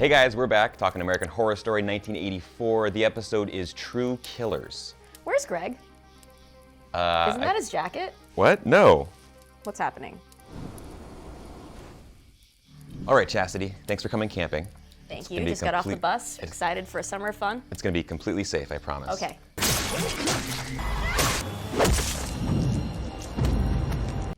Hey guys, we're back talking American Horror Story 1984. The episode is True Killers. Where's Greg? Isn't that his jacket? What? No. What's happening? All right, Chastity, thanks for coming camping. Thank you. Just got off the bus. Excited for a summer fun. It's going to be completely safe, I promise. Okay.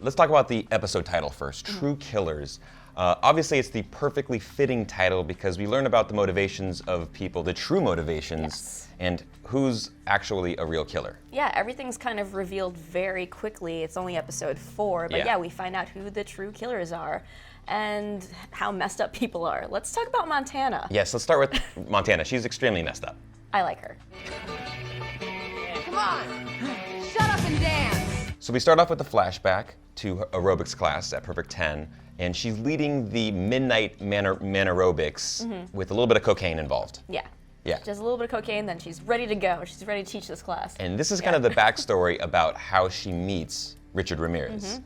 Let's talk about the episode title first, True Killers. Obviously, it's the perfectly fitting title because we learn about the motivations of people, the true motivations, and who's actually a real killer. Yeah, everything's kind of revealed very quickly. It's only episode 4, but yeah, we find out who the true killers are and how messed up people are. Let's talk about Montana. Yes, let's start with Montana. She's extremely messed up. I like her. Come on, shut up and dance. So we start off with the flashback to her aerobics class at Perfect 10, and she's leading the midnight man aerobics with a little bit of cocaine involved. Yeah. Yeah. Just a little bit of cocaine, then she's ready to go. She's ready to teach this class. And this is kind of the backstory about how she meets Richard Ramirez.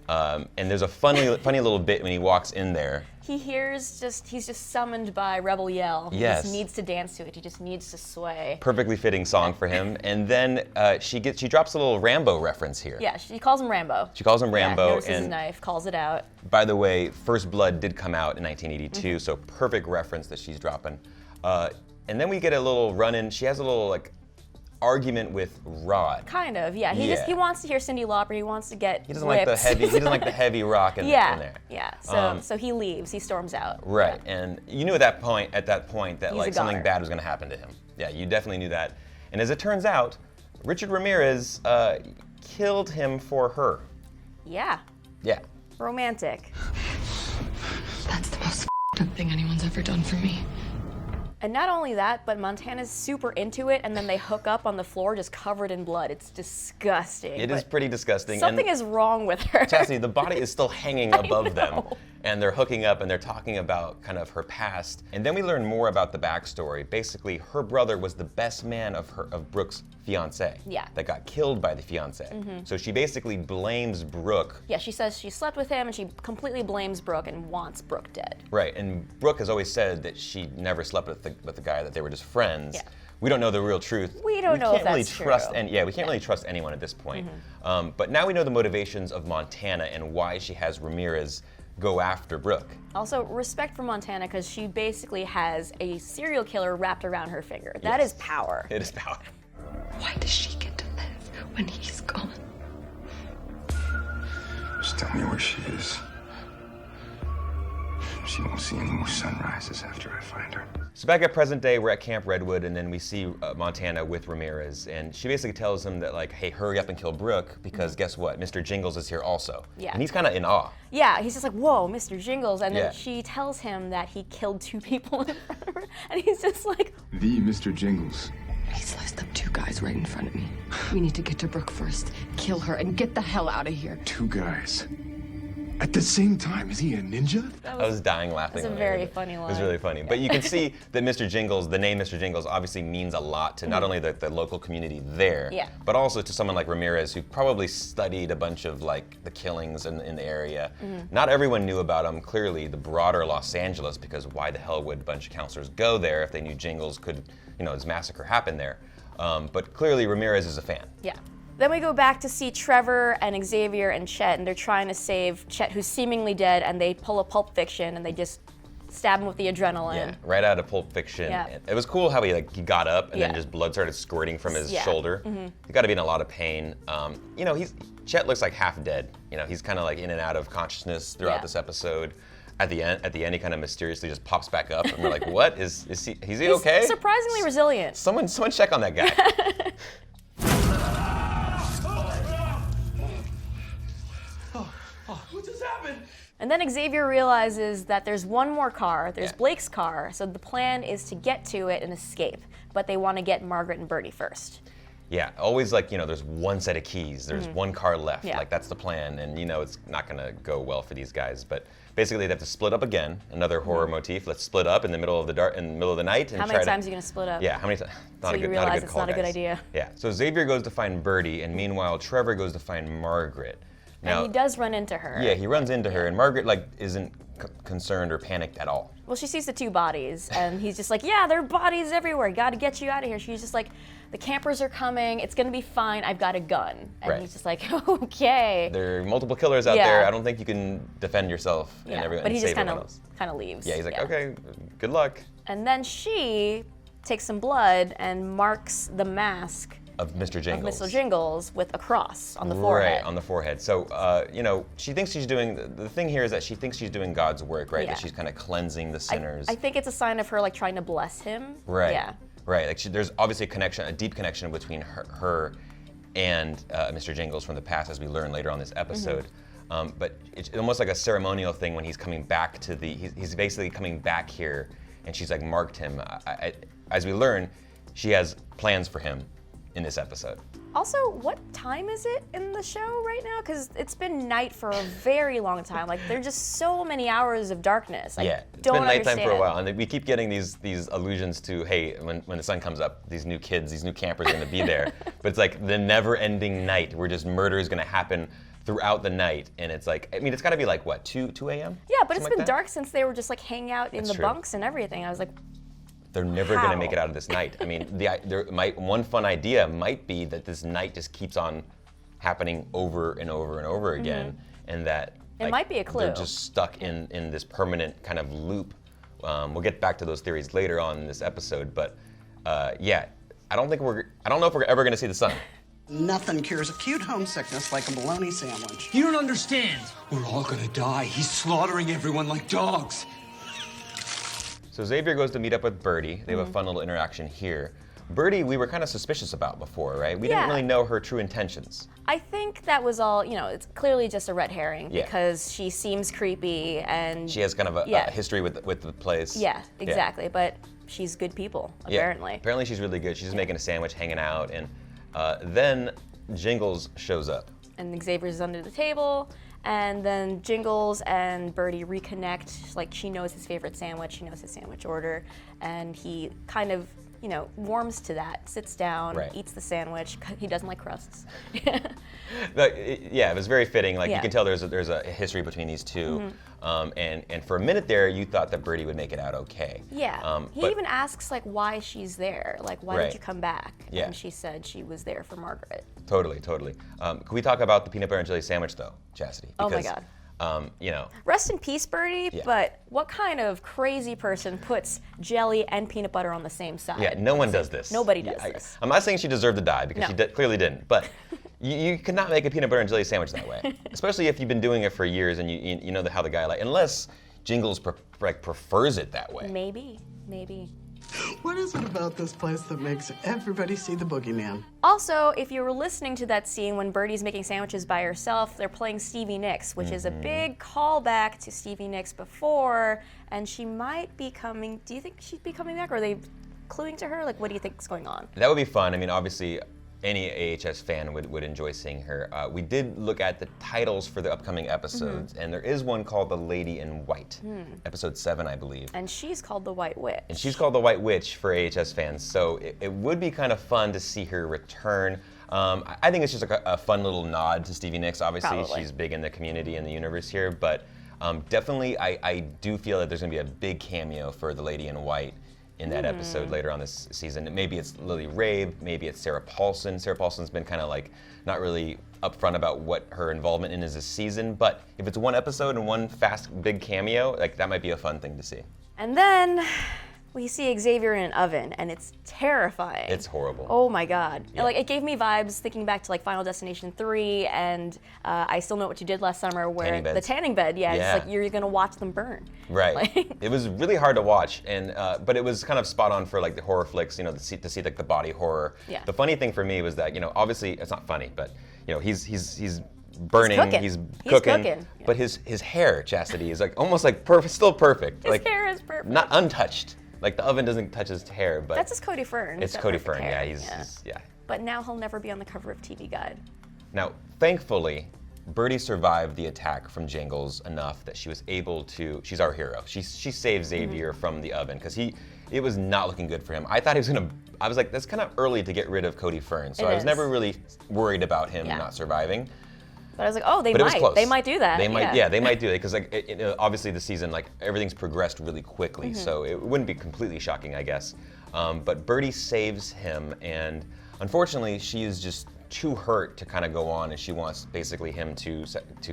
And there's a funny little bit when he walks in there. He hears he's just summoned by Rebel Yell. He Yes. just needs to dance to it. He just needs to sway. Perfectly fitting song for him. And then she drops a little Rambo reference here. Yeah, she calls him Rambo. She calls him Rambo. Notices and his knife, calls it out. by the way, First Blood did come out in 1982, so perfect reference that she's dropping. And then we get a little run-in. She has a little argument with Rod. Kind of, yeah. He wants to hear Cyndi Lauper. He wants to get He doesn't like the heavy. He doesn't like the heavy rock in there. Yeah. So he leaves. He storms out. Right, Yeah. and you knew at that point that He's a something goner. bad was going to happen to him. Yeah, you definitely knew that. And as it turns out, Richard Ramirez killed him for her. Yeah. Yeah. Romantic. That's the most up thing anyone's ever done for me. And not only that, but Montana's super into it, and then they hook up on the floor just covered in blood. It's disgusting. It is pretty disgusting. Something is wrong with her. Chastity, the body is still hanging above them, know. and they're hooking up and they're talking about kind of her past. And then we learn more about the backstory. Basically, her brother was the best man of Brooke's fiance. Yeah. That got killed by the fiance. So she basically blames Brooke. Yeah, she says she slept with him, and she completely blames Brooke and wants Brooke dead. Right, and Brooke has always said that she never slept with the guy, that they were just friends. Yeah. We don't know the real truth. We don't know if can't really that's trust true. we can't really trust anyone at this point. But now we know the motivations of Montana and why she has Ramirez go after Brooke. Also, respect for Montana, because she basically has a serial killer wrapped around her finger. That is power. It is power. Why does she get to live when he's gone? Just tell me where she is. She won't see any more sunrises after I find her. So back at present day, we're at Camp Redwood, and then we see Montana with Ramirez, and she basically tells him that, hey, hurry up and kill Brooke, because guess what? Mr. Jingles is here also. Yeah. And he's kind of in awe. Yeah, he's just like, whoa, Mr. Jingles. And Yeah. then she tells him that he killed 2 people in front of her. And he's just like, The Mr. Jingles. He sliced up 2 guys right in front of me. We need to get to Brooke first, kill her, and get the hell out of here. 2 guys. At the same time? Is he a ninja? I was dying laughing. That's a when I very heard it. funny It was line. really funny. But you can see that Mr. Jingles, the name Mr. Jingles, obviously means a lot to not only the local community there, Yeah. but also to someone like Ramirez, who probably studied a bunch of the killings in the area. Not everyone knew about him. Clearly, the broader Los Angeles, because why the hell would a bunch of counselors go there if they knew Jingles could, his massacre happened there? But clearly, Ramirez is a fan. yeah. Then we go back to see Trevor and Xavier and Chet, and they're trying to save Chet, who's seemingly dead, and they pull a Pulp Fiction, and they just stab him with the adrenaline. Yeah, right out of Pulp Fiction. Yeah. It was cool how he got up and then Yeah. just blood started squirting from his Yeah. shoulder. He got to be in a lot of pain. Chet looks like half dead. He's kind of in and out of consciousness throughout Yeah. this episode. At the end, he kind of mysteriously just pops back up, and we're like, "What is he? Is he He's okay?" surprisingly resilient. Someone check on that guy. What just happened? And then Xavier realizes that there's one more car, there's Yeah. Blake's car, so the plan is to get to it and escape. But they want to get Margaret and Bertie first. Yeah, always there's one set of keys, there's one car left, Yeah. that's the plan, and it's not gonna go well for these guys. But basically, they have to split up again. Another horror motif. Let's split up in the middle of the night, and How try many times are you going to split up? Yeah, how many times? So you realize it's not a good idea. Yeah, so Xavier goes to find Bertie, and meanwhile, Trevor goes to find Margaret. And he does run into her. Yeah, he runs into her, and Margaret isn't concerned or panicked at all. Well, she sees the 2 bodies, and he's just like, yeah, there are bodies everywhere. Got to get you out of here. She's just like, the campers are coming. It's going to be fine. I've got a gun. And Right. he's just like, okay. There are multiple killers out Yeah. there. I don't think you can defend yourself and everyone but he and just save kind everyone of else. leaves. Yeah, he's like, okay, good luck. And then she takes some blood and marks the mask Of Mr. Jingles. of Mr. Jingles with a cross on the forehead. Right, on the forehead. So, she thinks she's doing, the thing here is that she thinks she's doing God's work, right? Yeah. That she's kind of cleansing the sinners. I think it's a sign of her like trying to bless him. Right. Yeah. Right. Like there's obviously a deep connection between her and Mr. Jingles from the past, as we learn later on this episode. But it's almost like a ceremonial thing when he's coming back to he's basically coming back here, and she's like marked him. As we learn, she has plans for him in this episode. Also, what time is it in the show right now? Because it's been night for a very long time. Like, there are just so many hours of darkness. Yeah, it's been nighttime for a while, and we keep getting these allusions to, hey, when the sun comes up, these new kids, these new campers are going to be there. But it's like the never-ending night where just murder is going to happen throughout the night, and it's like, I mean, it's got to be like what, 2 a.m. Yeah, but it's Something been like that? dark since they were just like hanging out in That's the true. bunks and everything. I was like, They're never going to make it How? out of this night. I mean, one fun idea might be that this night just keeps on happening over and over and over again, and that It might be a clue. They're just stuck in this permanent kind of loop. We'll get back to those theories later on in this episode, but yeah, I don't know if we're ever going to see the sun. Nothing cures acute homesickness like a bologna sandwich. You don't understand. We're all gonna die. He's slaughtering everyone like dogs. So Xavier goes to meet up with Birdie. They have a fun little interaction here. Birdie, we were kind of suspicious about before, right? We didn't Yeah. really know her true intentions. I think that was all, it's clearly just a red herring Yeah. because she seems creepy and She has kind of a Yeah. history with the place. yeah, exactly. But she's good people, Yeah. apparently. Apparently she's really good. She's just making a sandwich, hanging out, and then Jingles shows up. And Xavier's under the table, and then Jingles and Birdie reconnect. Like, she knows his favorite sandwich, she knows his sandwich order, and he kind of, warms to that, sits down, Right. eats the sandwich. He doesn't like crusts. Yeah, it was very fitting. Like Yeah. you can tell there's a history between these two, and for a minute there you thought that Birdie would make it out okay. Yeah. He but- even asks, like, why she's there. Like, why Right. did you come back? Yeah. And she said she was there for Margaret. Totally. Can we talk about the peanut butter and jelly sandwich though, Chastity? Oh my Because, God. Rest in peace, Birdie, Yeah. but what kind of crazy person puts jelly and peanut butter on the same side? Yeah, no one does this. Nobody does Yeah, this. I'm not saying she deserved to die because No. she clearly didn't, but you could not make a peanut butter and jelly sandwich that way, especially if you've been doing it for years and you know how the guy unless Jingles prefers it that way. Maybe. What is it about this place that makes everybody see the boogeyman? Also, if you were listening to that scene when Birdie's making sandwiches by herself, they're playing Stevie Nicks, which is a big callback to Stevie Nicks before, and she might be coming. Do you think she'd be coming back, or are they cluing to her? Like, what do you think's going on? That would be fun. I mean, obviously, any AHS fan would enjoy seeing her. We did look at the titles for the upcoming episodes, and there is one called The Lady in White, episode 7, I believe. And she's called the White Witch. And she's called the White Witch for AHS fans, so it would be kind of fun to see her return. I think it's just like a fun little nod to Stevie Nicks. Obviously, Probably. she's big in the community and the universe here, but definitely I do feel that there's going to be a big cameo for the Lady in White in that episode later on this season. Maybe it's Lily Rabe, maybe it's Sarah Paulson. Sarah Paulson's been kind of not really upfront about what her involvement in is this season, but if it's one episode and one fast big cameo, that might be a fun thing to see. And then we see Xavier in an oven, and it's terrifying. It's horrible. Oh my God. Yeah. It gave me vibes thinking back to Final Destination 3 and I Still Know What You Did Last Summer, where Tanning beds. the tanning bed, Yeah. it's like you're gonna watch them burn. Right. It was really hard to watch, and but it was kind of spot on for the horror flicks, to see the body horror. Yeah. The funny thing for me was that obviously it's not funny, but he's burning, He's cooking, cooking. Yeah. but his hair, Chastity, is almost still perfect. His hair is perfect. Not untouched. The oven doesn't touch his hair, but That's just Cody Fern. it's He's got Cody perfect Fern. hair. Yeah, he's But now he'll never be on the cover of TV Guide. Now, thankfully, Birdie survived the attack from Jingles enough that she was able to. She's our hero. She saved Xavier from the oven because it was not looking good for him. I thought he was gonna. I was like, that's kind of early to get rid of Cody Fern, so It I was is. never really worried about him Yeah. not surviving. But I was like, oh, But it was close. They might do that. They might, yeah, they might do it because like obviously the season, like everything's progressed really quickly, so it wouldn't be completely shocking, I guess. But Birdie saves him, and unfortunately, she is just too hurt to kind of go on, and she wants basically him to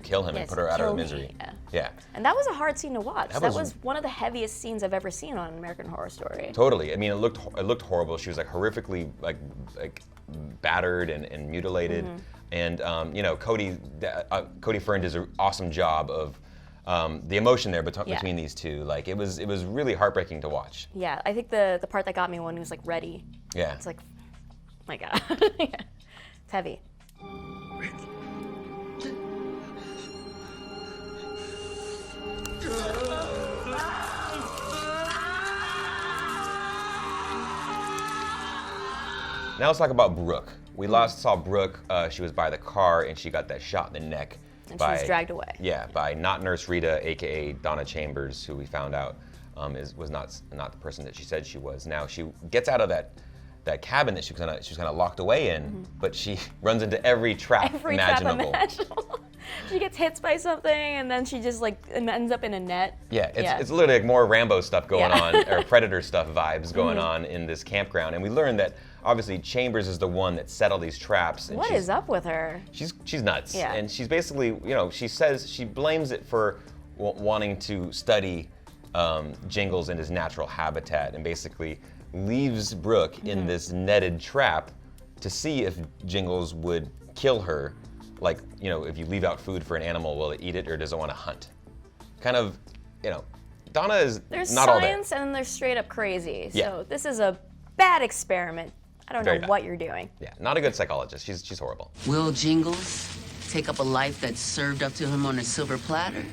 kill him and put her out of her misery. Yeah. And that was a hard scene to watch. That was was one of the heaviest scenes I've ever seen on American Horror Story. Totally. I mean, it looked horrible. She was like horrifically like battered and mutilated. And you know, Cody Fern does an awesome job of the emotion there between these two. Like it was really heartbreaking to watch. Yeah, I think the part that got me when he was like ready. Yeah. It's like, my God. Yeah. It's heavy. Now let's talk about Brooke. We saw Brooke. She was by the car and she got that shot in the neck. And she was dragged away. Yeah, by not Nurse Rita, aka Donna Chambers, who we found out was not the person that she said she was. Now she gets out of that cabin that she was kind of locked away in, but she runs into every trap imaginable. She gets hit by something and then she just like ends up in a net. Yeah, it's literally like more Rambo stuff going on, or Predator stuff vibes going on in this campground. And we learned that obviously Chambers is the one that set all these traps. And what is up with her? She's nuts. Yeah. And she's basically, you know, she says she blames it for wanting to study Jingles in his natural habitat, and basically leaves Brooke in this netted trap to see if Jingles would kill her. Like, you know, if you leave out food for an animal, will it eat it or does it want to hunt? Kind of, you know, Donna is not all there. There's science and then there's straight up crazy. So this is a bad experiment. I don't know what you're doing. Yeah, not a good psychologist. She's horrible. Will Jingles take up a life that's served up to him on a silver platter?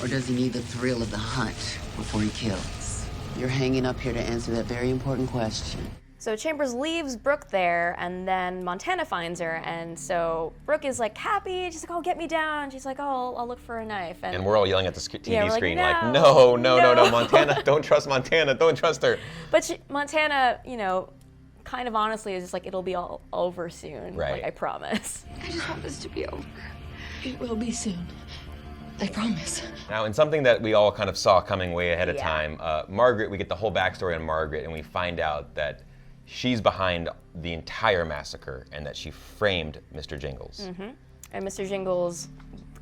Or does he need the thrill of the hunt before he kills? You're hanging up here to answer that very important question. So Chambers leaves Brooke there, and then Montana finds her, and so Brooke is like happy. She's like, "Oh, get me down." She's like, "Oh, I'll look for a knife." And we're all yelling at the TV screen like, no, Montana, don't trust Montana, don't trust her. But Montana, you know, kind of honestly is just like, it'll be all over soon. Right. Like, I promise. I just want this to be over. It will be soon. I promise. Now, in something that we all kind of saw coming way ahead of time, Margaret, we get the whole backstory on Margaret, and we find out that she's behind the entire massacre and that she framed Mr. Jingles. And Mr. Jingles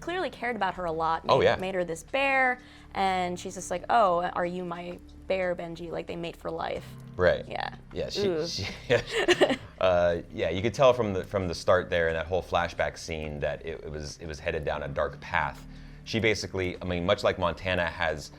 clearly cared about her a lot. Made her this bear, and she's just like, "Oh, are you my bear, Benji?" Like, they mate for life. Right. Yeah. Yeah. You could tell from the start there in that whole flashback scene that it was headed down a dark path. She basically, I mean, much like Montana has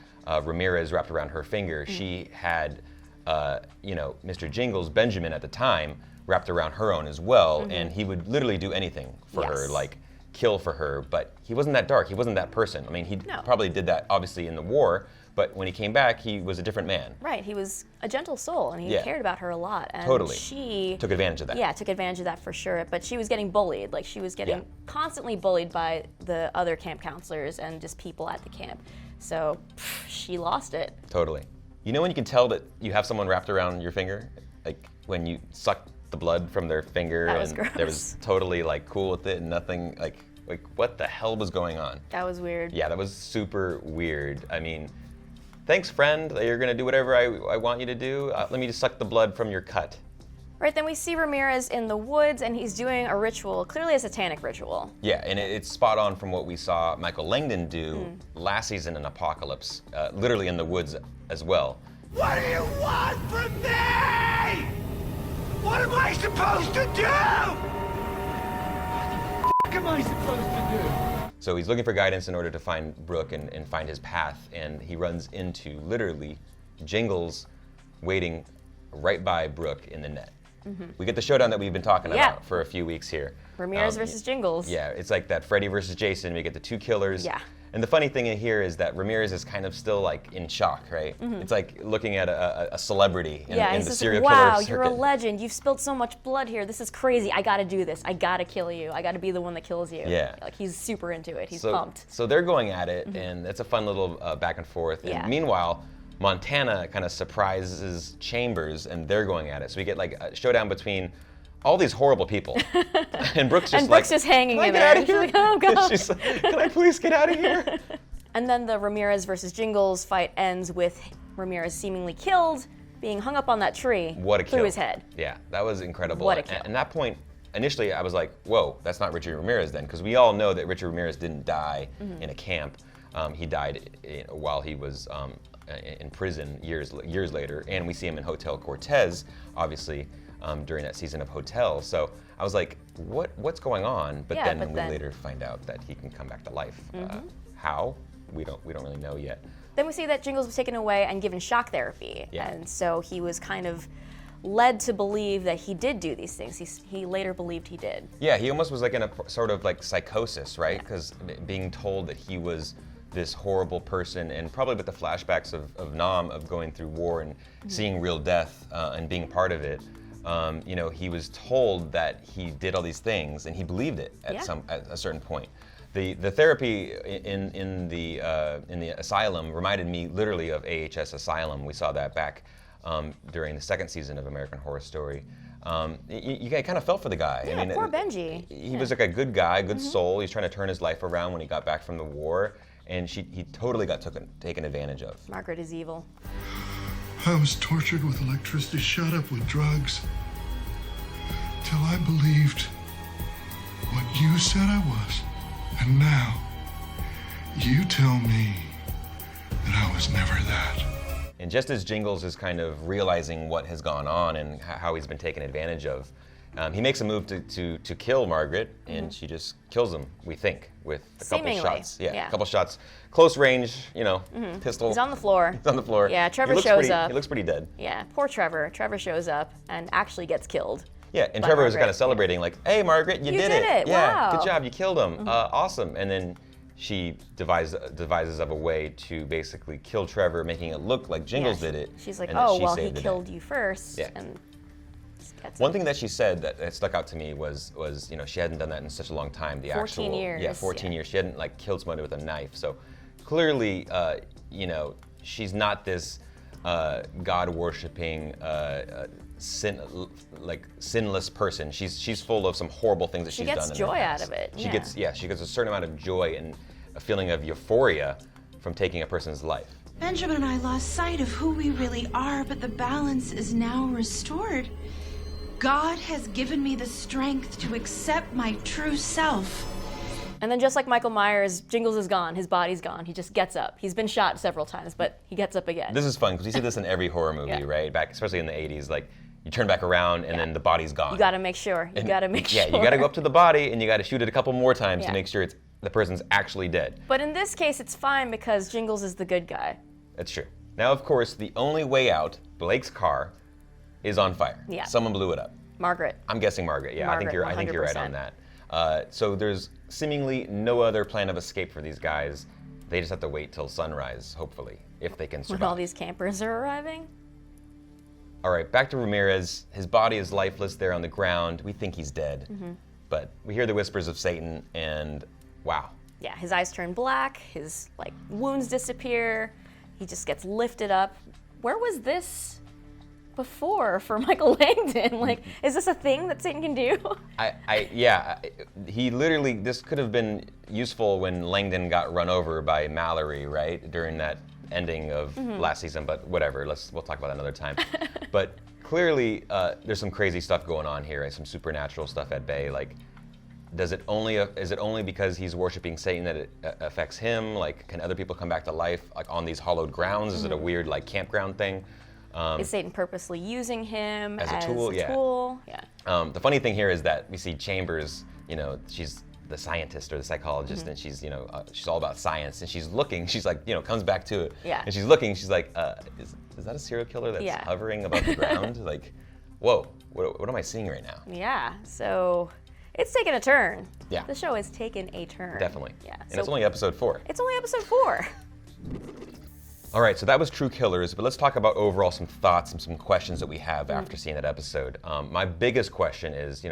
Ramirez wrapped around her finger, she had, Mr. Jingles, Benjamin at the time, wrapped around her own as well, and he would literally do anything for her, like kill for her. But he wasn't that dark. He wasn't that person. I mean, he probably did that obviously in the war, but when he came back, he was a different man. Right. He was a gentle soul, and he cared about her a lot. And totally. She took advantage of that. Yeah, took advantage of that for sure. But she was getting bullied. Like, she was getting constantly bullied by the other camp counselors and just people at the camp. So she lost it. Totally. You know when you can tell that you have someone wrapped around your finger? Like when you suck the blood from their finger, that was and gross. They was totally like cool with it and nothing, like what the hell was going on? That was weird. Yeah, that was super weird. I mean, thanks, friend. You're gonna do whatever I want you to do. Let me just suck the blood from your cut. Right, then we see Ramirez in the woods, and he's doing a ritual, clearly a satanic ritual. Yeah, and it's spot on from what we saw Michael Langdon do last season in Apocalypse, literally in the woods as well. What do you want from me? What am I supposed to do? What the f*** am I supposed to do? So he's looking for guidance in order to find Brooke and find his path, and he runs into, literally, Jingles waiting right by Brooke in the net. We get the showdown that we've been talking about for a few weeks here. Ramirez versus Jingles. Yeah, it's like that Freddy versus Jason. We get the two killers. Yeah. And the funny thing in here is that Ramirez is kind of still like in shock, right? It's like looking at a celebrity in the serial killer wow, circuit. You're a legend. You've spilled so much blood here. This is crazy. I gotta do this. I gotta kill you. I gotta be the one that kills you. Yeah. Like, he's super into it. He's pumped. So they're going at it, and it's a fun little back and forth. And meanwhile, Montana kind of surprises Chambers, and they're going at it. So we get like a showdown between all these horrible people. And Brooke's just And Brooke's just hanging "Can I in get there?" out of She's here?" like, "Oh, God. She's like, "Can I please get out of here?" And then the Ramirez versus Jingles fight ends with Ramirez seemingly killed, being hung up on that tree What a kill. through his head. Yeah, that was incredible. What a kill. And that point, initially, I was like, whoa, that's not Richard Ramirez then, because we all know that Richard Ramirez didn't die in a camp. He died while he was in prison years later, and we see him in Hotel Cortez, obviously, during that season of Hotel. So I was like, what's going on? But Yeah, then we later find out that he can come back to life. How? We don't really know yet. Then we see that Jingles was taken away and given shock therapy. Yeah. And so he was kind of led to believe that he did do these things. He later believed he did. Yeah, he almost was like in a sort of like psychosis, right? Because being told that he was this horrible person, and probably with the flashbacks of Nam, of going through war and seeing real death and being part of it, you know, he was told that he did all these things, and he believed it at a certain point. The therapy in the asylum reminded me literally of AHS Asylum. We saw that back during the second season of American Horror Story. You kind of felt for the guy. Yeah, I mean, poor Benji. He was like a good guy, good soul. He's trying to turn his life around when he got back from the war, and he totally got taken advantage of. Margaret is evil. I was tortured with electricity, shut up with drugs, till I believed what you said I was. And now, you tell me that I was never that. And just as Jingles is kind of realizing what has gone on and how he's been taken advantage of, he makes a move to kill Margaret, and she just kills him, we think, with a couple Seemingly, shots. yeah. A couple shots. Close range, you know, pistol. He's on the floor. He's on the floor. Yeah, Trevor He looks shows pretty- up. He looks pretty dead. Yeah, poor Trevor. Trevor shows up and actually gets killed. Yeah, and by Trevor was Margaret. kind of celebrating, like, "Hey, Margaret, you did it! Yeah, Wow. good job, you killed him. Awesome!" And then she devises of a way to basically kill Trevor, making it look like Jingles Yeah, did it. She's like, and that oh, she well, he saved the day. killed you first. Yeah. And just gets One him. thing that she said that stuck out to me was you know, she hadn't done that in such a long time. The 14 actual years, yeah, 14 yeah. years. She hadn't like killed somebody with a knife. So clearly, you know, she's not this God worshiping, sinless person. She's full of some horrible things that She she's gets done. in joy her out past. of it, She yeah. gets a certain amount of joy and a feeling of euphoria from taking a person's life. Benjamin and I lost sight of who we really are, but the balance is now restored. God has given me the strength to accept my true self. And then just like Michael Myers, Jingles is gone. His body's gone. He just gets up. He's been shot several times, but he gets up again. This is fun because you see this in every horror movie, Yeah. right? Back, especially in the 80s, like you turn back around and then the body's gone. You got to make sure. You got to make sure. Yeah, you got to go up to the body and you got to shoot it a couple more times Yeah. to make sure the person's actually dead. But in this case, it's fine because Jingles is the good guy. That's true. Now, of course, the only way out, Blake's car, is on fire. Yeah. Someone blew it up. Margaret. I'm guessing Margaret. Yeah, I think Margaret, you're right 100%. on that. So there's seemingly no other plan of escape for these guys. They just have to wait till sunrise, hopefully, if they can When survive. all these campers are arriving. All right, back to Ramirez. His body is lifeless there on the ground. We think he's dead. But we hear the whispers of Satan, and wow. Yeah, his eyes turn black. His wounds disappear. He just gets lifted up. Where was this before for Michael Langdon? Is this a thing that Satan can do? He literally, this could have been useful when Langdon got run over by Mallory, right? During that ending of last season, but whatever, we'll talk about that another time. But clearly, there's some crazy stuff going on here, some supernatural stuff at bay. Is it only because he's worshiping Satan that it affects him? Can other people come back to life, on these hallowed grounds? Is it a weird, campground thing? Is Satan purposely using him as a tool? Yeah. The funny thing here is that we see Chambers, she's the scientist or the psychologist, and she's all about science, and she's looking, comes back to it, Yeah. and she's looking, she's like, is that a serial killer that's Yeah. hovering above the ground? Whoa, what am I seeing right now? Yeah, so it's taken a turn. Yeah. The show has taken a turn. Definitely. Yeah. And it's only episode 4. It's only episode 4. All right, so that was True Killers, but let's talk about overall some thoughts and some questions that we have after seeing that episode. My biggest question is,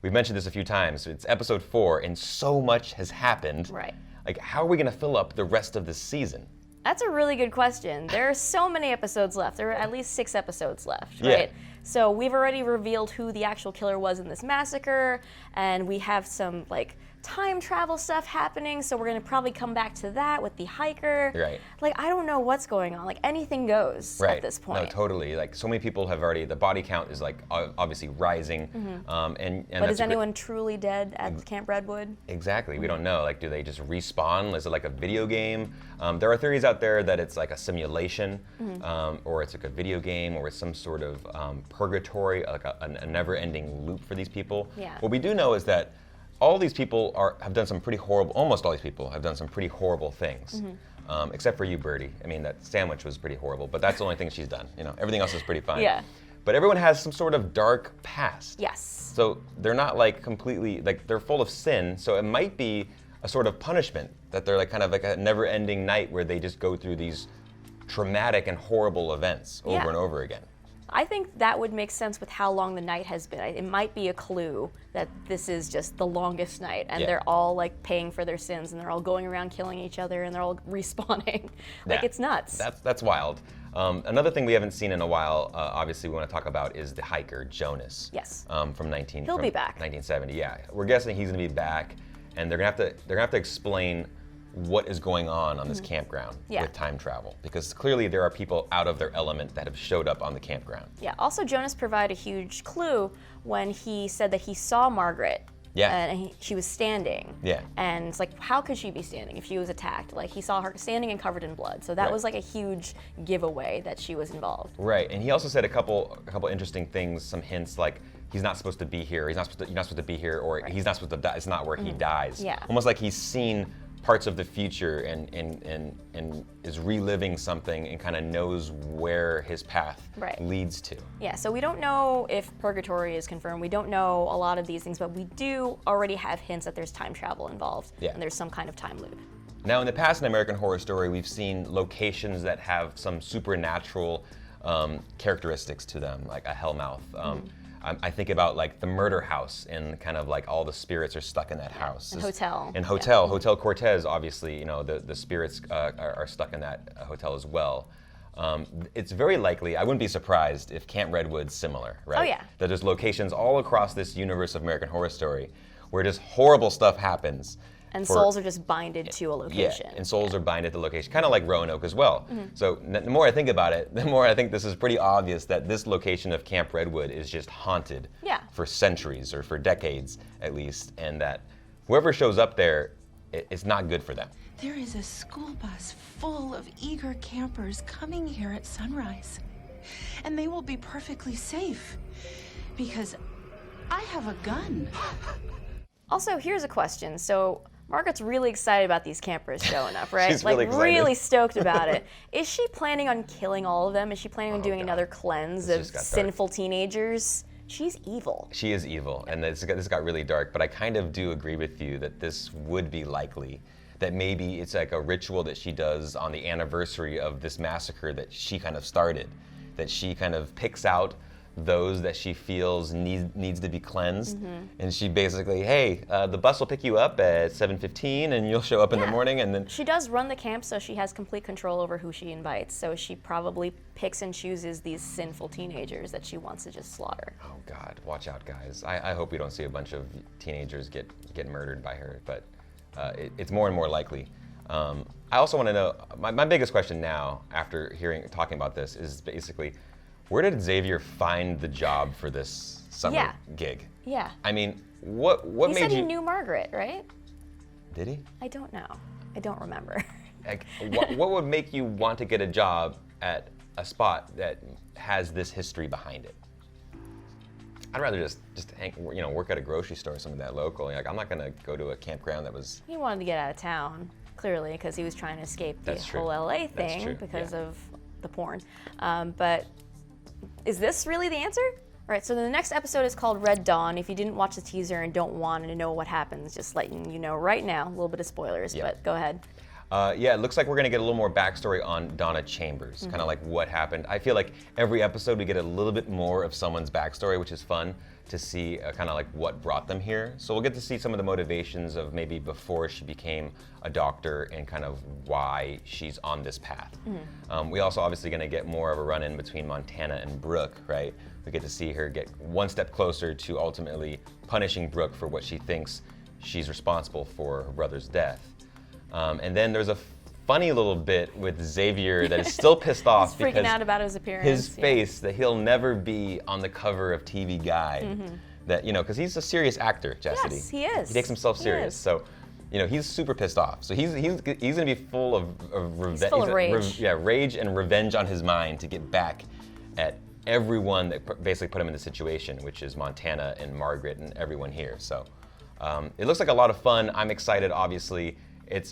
we've mentioned this a few times, it's episode 4, and so much has happened. Right. How are we gonna fill up the rest of this season? That's a really good question. There are so many episodes left. There are at least 6 episodes left, Yeah. right? So we've already revealed who the actual killer was in this massacre, and we have some like time travel stuff happening, so we're gonna probably come back to that with the hiker. Right. Like, I don't know what's going on. Like, anything goes Right. at this point. No, totally. Like, so many people have already, the body count is like obviously rising. And But that's is anyone truly dead at Camp Redwood? Exactly. We don't know. Like, do they just respawn? Is it like a video game? There are theories out there that it's like a simulation, or it's like a video game, or it's some sort of purgatory, like a never-ending loop for these people. Yeah. What we do know is that all these people have done some pretty horrible. Almost all these people have done some pretty horrible things, except for you, Birdie. I mean, that sandwich was pretty horrible, but that's the only thing she's done. You know, everything else is pretty fine. Yeah. But everyone has some sort of dark past. Yes. So they're not like completely, like they're full of sin, so it might be a sort of punishment that they're like kind of like a never-ending night where they just go through these traumatic and horrible events over Yeah. and over again. I think that would make sense with how long the night has been. It might be a clue that this is just the longest night, and Yeah. they're all like paying for their sins, and they're all going around killing each other, and they're all respawning. Like, Yeah. it's nuts. That's wild. Another thing we haven't seen in a while, obviously we want to talk about, is the hiker, Jonas. Yes. From He'll be back. 1970, yeah. We're guessing he's going to be back, and they're going to have to explain what is going on this campground Yeah. with time travel, because clearly there are people out of their element that have showed up on the campground. Yeah. Also, Jonas provided a huge clue when he said that he saw Margaret. Yeah. And she was standing. Yeah. And it's like, how could she be standing if she was attacked? Like, he saw her standing and covered in blood. So that Right. was like a huge giveaway that she was involved. Right, and he also said a couple interesting things, some hints like he's not supposed to be here, you're not supposed to be here, or he's not supposed to die. It's not where he dies. Yeah. Almost like he's seen parts of the future and is reliving something and kind of knows where his path Right. leads to. Yeah, so we don't know if purgatory is confirmed. We don't know a lot of these things, but we do already have hints that there's time travel involved, Yeah. and there's some kind of time loop. Now, in the past in American Horror Story, we've seen locations that have some supernatural characteristics to them, like a hellmouth. I think about like the murder house, and kind of like all the spirits are stuck in that house. And hotel. And hotel, Hotel Cortez, obviously, you know, the spirits are stuck in that hotel as well. It's very likely, I wouldn't be surprised if Camp Redwood's similar, right? Oh, yeah. That there's locations all across this universe of American Horror Story where just horrible stuff happens. And for- souls are just binded to a location. Yeah, and souls are binded to location, kind of like Roanoke as well. So the more I think about it, the more I think this is pretty obvious that this location of Camp Redwood is just haunted Yeah. for centuries or for decades at least, and that whoever shows up there, it's not good for them. There is a school bus full of eager campers coming here at sunrise. And they will be perfectly safe because I have a gun. Also, here's a question. So, Margaret's really excited about these campers showing up, right? She's like, really excited. really stoked about it. Is she planning on killing all of them? Is she planning on doing another cleanse This of just got dark. sinful teenagers? She's evil. She is evil, and this got really dark, but I kind of do agree with you that this would be likely, that maybe it's like a ritual that she does on the anniversary of this massacre that she kind of started, that she kind of picks out those that she feels needs to be cleansed, and she basically, hey, the bus will pick you up at 7:15, and you'll show up in the Yeah. morning, and then She does run the camp, so she has complete control over who she invites. So she probably picks and chooses these sinful teenagers that she wants to just slaughter. oh God, watch out, guys. I hope we don't see a bunch of teenagers get murdered by her, but it's more and more likely. I also want to know, my biggest question now, after talking about this, is basically, where did Xavier find the job for this summer Yeah. gig? Yeah. I mean, what He made said you? he knew Margaret, right? Did he? I don't know. I don't remember. Like, what would make you want to get a job at a spot that has this history behind it? I'd rather just work at a grocery store or something that local. Like, I'm not gonna go to a campground that was. He wanted to get out of town, clearly, because he was trying to escape the That's true. whole LA That's thing true, because yeah. of the porn. But is this really the answer? All right, so the next episode is called Red Dawn. If you didn't watch the teaser and don't want to know what happens, just letting you know right now, a little bit of spoilers, Yeah. but go ahead. Yeah, it looks like we're gonna get a little more backstory on Donna Chambers, kind of like what happened. I feel like every episode we get a little bit more of someone's backstory, which is fun to see kind of like what brought them here. So we'll get to see some of the motivations of maybe before she became a doctor and kind of why she's on this path. We also obviously going to get more of a run-in between Montana and Brooke, right? We get to see her get one step closer to ultimately punishing Brooke for what she thinks she's responsible for her brother's death. And then there's a funny little bit with Xavier that is still pissed off He's freaking because out about his appearance. his face, that he'll never be on the cover of TV Guide. That, you know, because he's a serious actor, Chastity. Yes, he is. He takes himself He serious. is. So, you know, he's super pissed off. So he's gonna be full of revenge. full of rage. Rage and revenge on his mind to get back at everyone that basically put him in the situation, which is Montana and Margaret and everyone here. So it looks like a lot of fun. I'm excited, obviously.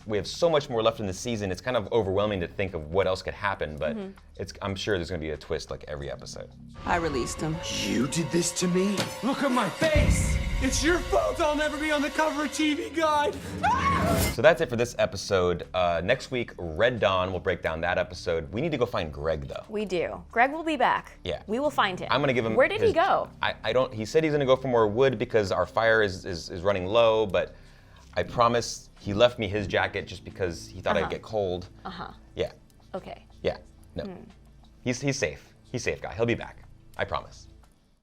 We have so much more left in the season. It's kind of overwhelming to think of what else could happen, but I'm sure there's going to be a twist like every episode. I released him. You did this to me? Look at my face! It's your fault I'll never be on the cover of TV Guide! So that's it for this episode. Next week, Red Dawn will break down that episode. We need to go find Greg, though. We do. Greg will be back. Yeah. We will find him. I'm gonna give him. Where did he go? I don't. He said he's gonna go for more wood because our fire is running low. But I promise he left me his jacket just because he thought I'd get cold. Yeah. Okay. Yeah. No. He's safe. He's safe, guy. He'll be back. I promise.